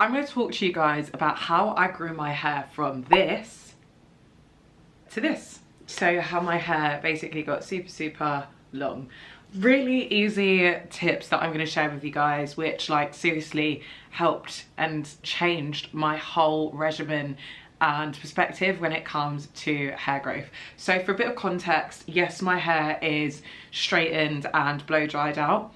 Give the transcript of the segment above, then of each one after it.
I'm going to talk to you guys about how I grew my hair from this to this. So how my hair basically got super long. Really easy tips that I'm going to share with you guys, which like seriously helped and changed my whole regimen and perspective when it comes to hair growth. So for a bit of context, yes, my hair is straightened and blow dried out,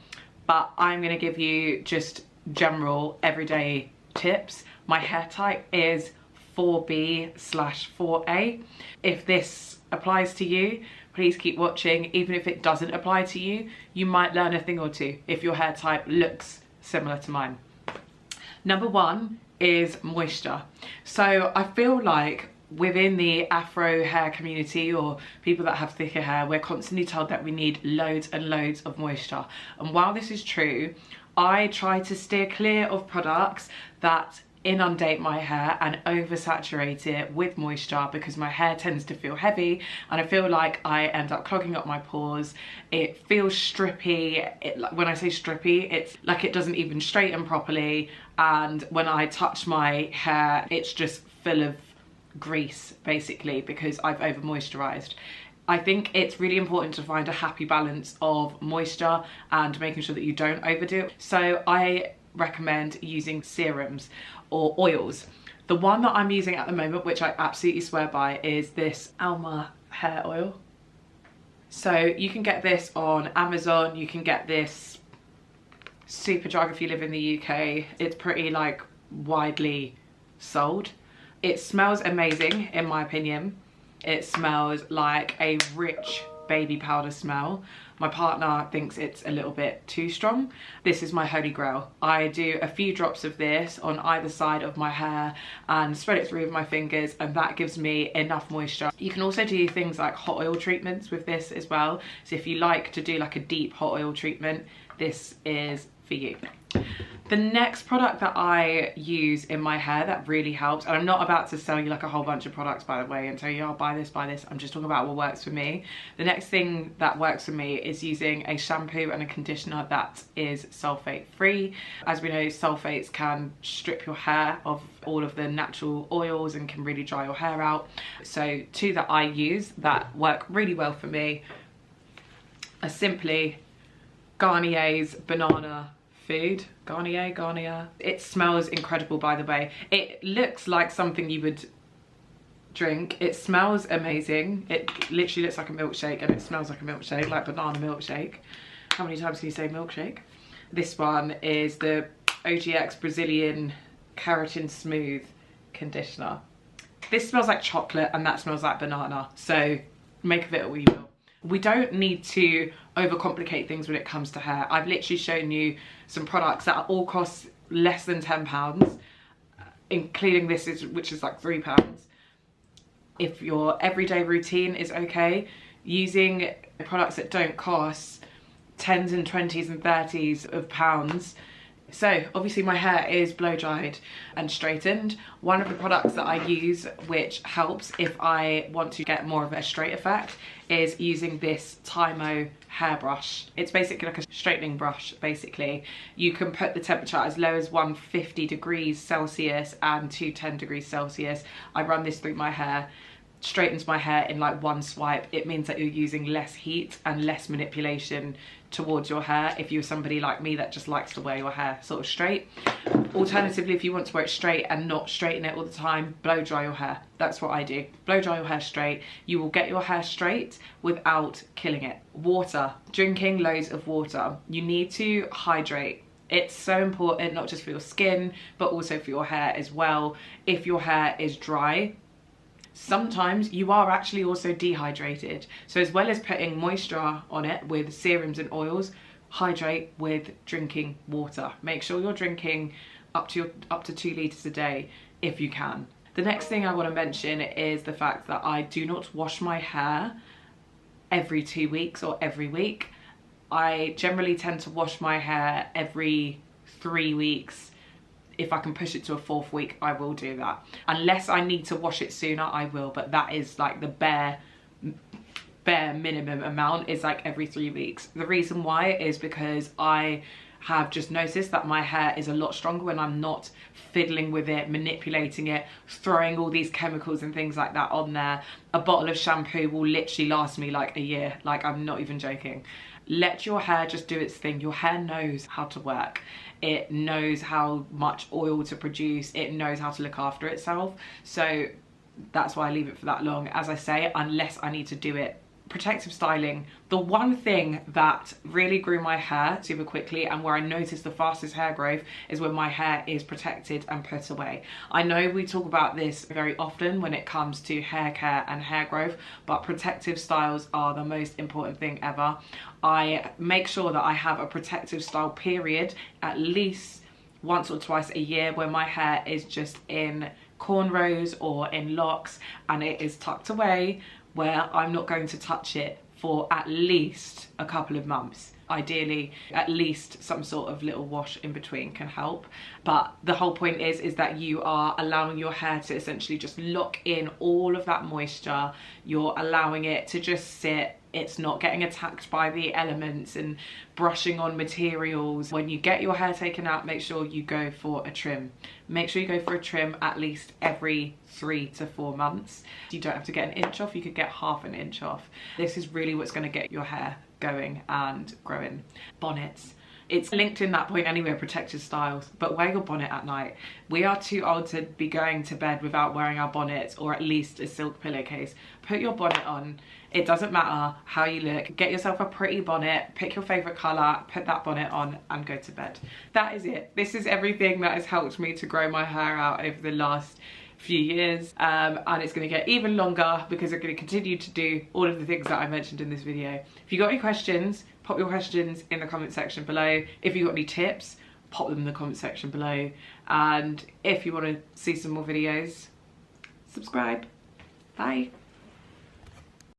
but I'm going to give you just general everyday tips. My hair type is 4B/4A. If this applies to you, please keep watching. Even if it doesn't apply to you, you might learn a thing or two if your hair type looks similar to mine. Number one is moisture. So I feel like within the Afro hair community, or people that have thicker hair, we're constantly told that we need loads and loads of moisture. And while this is true, I try to steer clear of products that inundate my hair and oversaturate it with moisture, because my hair tends to feel heavy and I feel like I end up clogging up my pores. It feels strippy. When I say strippy, it's like it doesn't even straighten properly, and when I touch my hair it's just full of grease basically because I've over moisturized. I think it's really important to find a happy balance of moisture and making sure that you don't overdo it. So I recommend using serums or oils. The one that I'm using at the moment, which I absolutely swear by, is this Alma hair oil. So you can get this on Amazon, you can get this Superdrug if you live in the UK. It's pretty like widely sold. It smells amazing in my opinion. It smells like a rich baby powder smell. My partner thinks it's a little bit too strong. This is my holy grail. I do a few drops of this on either side of my hair and spread it through with my fingers, and that gives me enough moisture. You can also do things like hot oil treatments with this as well. So if you like to do like a deep hot oil treatment, this is for you. The next product that I use in my hair that really helps, and I'm not about to sell you like a whole bunch of products by the way and tell you, oh, buy this, I'm just talking about what works for me. The next thing that works for me is using a shampoo and a conditioner that is sulfate free. As we know, sulfates can strip your hair of all of the natural oils and can really dry your hair out. So two that I use that work really well for me are simply Garnier's Banana Food. Garnier. It smells incredible, by the way. It looks like something you would drink. It smells amazing. It literally looks like a milkshake and it smells like a milkshake, like banana milkshake. How many times can you say milkshake? This one is the OGX Brazilian Keratin Smooth Conditioner. This smells like chocolate and that smells like banana. So make of it what you will. We don't need to overcomplicate things when it comes to hair. I've literally shown you some products that all cost less than £10, including this, which is like £3. If your everyday routine is okay, using products that don't cost 10s and 20s and 30s of pounds. So obviously my hair is blow dried and straightened. One of the products that I use which helps if I want to get more of a straight effect is using this Tymo hairbrush. It's basically like a straightening brush basically. You can put the temperature as low as 150 degrees Celsius and 210 degrees Celsius. I run this through my hair, straightens my hair in like one swipe. It means that you're using less heat and less manipulation towards your hair if you're somebody like me that just likes to wear your hair sort of straight. Alternatively, if you want to wear it straight and not straighten it all the time, blow dry your hair. That's what I do. Blow dry your hair straight. You will get your hair straight without killing it. Water. Drinking loads of water. You need to hydrate. It's so important, not just for your skin, but also for your hair as well. If your hair is dry, sometimes you are actually also dehydrated. So as well as putting moisture on it with serums and oils, hydrate with drinking water. Make sure you're drinking up to 2 litres a day if you can. The next thing I want to mention is the fact that I do not wash my hair every 2 weeks or every week. I generally tend to wash my hair every 3 weeks. If I can push it to a 4th week, I will do that. Unless I need to wash it sooner, I will, but that is like the bare minimum amount is like every 3 weeks. The reason why is because I have just noticed that my hair is a lot stronger when I'm not fiddling with it, manipulating it, throwing all these chemicals and things like that on there. A bottle of shampoo will literally last me like a year. Like, I'm not even joking. Let your hair just do its thing. Your hair knows how to work. It knows how much oil to produce. It knows how to look after itself. So that's why I leave it for that long. As I say, unless I need to do it. Protective styling. The one thing that really grew my hair super quickly and where I noticed the fastest hair growth is when my hair is protected and put away. I know we talk about this very often when it comes to hair care and hair growth, but protective styles are the most important thing ever. I make sure that I have a protective style period at least once or twice a year where my hair is just in cornrows or in locks and it is tucked away, where I'm not going to touch it for at least a couple of months. Ideally, at least some sort of little wash in between can help. But the whole point is that you are allowing your hair to essentially just lock in all of that moisture. You're allowing it to just sit. It's not getting attacked by the elements and brushing on materials. When you get your hair taken out, make sure you go for a trim. Make sure you go for a trim at least every 3 to 4 months. You don't have to get an inch off, you could get half an inch off. This is really what's going to get your hair going and growing. Bonnets. It's linked in that point anyway, protective styles, but wear your bonnet at night. We are too old to be going to bed without wearing our bonnets, or at least a silk pillowcase. Put your bonnet on. It doesn't matter how you look. Get yourself a pretty bonnet, pick your favorite color, put that bonnet on and go to bed. That is it. This is everything that has helped me to grow my hair out over the last few years, and it's going to get even longer because I'm going to continue to do all of the things that I mentioned in this video. If you got any questions, pop your questions in the comment section below. If you got any tips, pop them in the comment section below. And if you want to see some more videos, subscribe. Bye.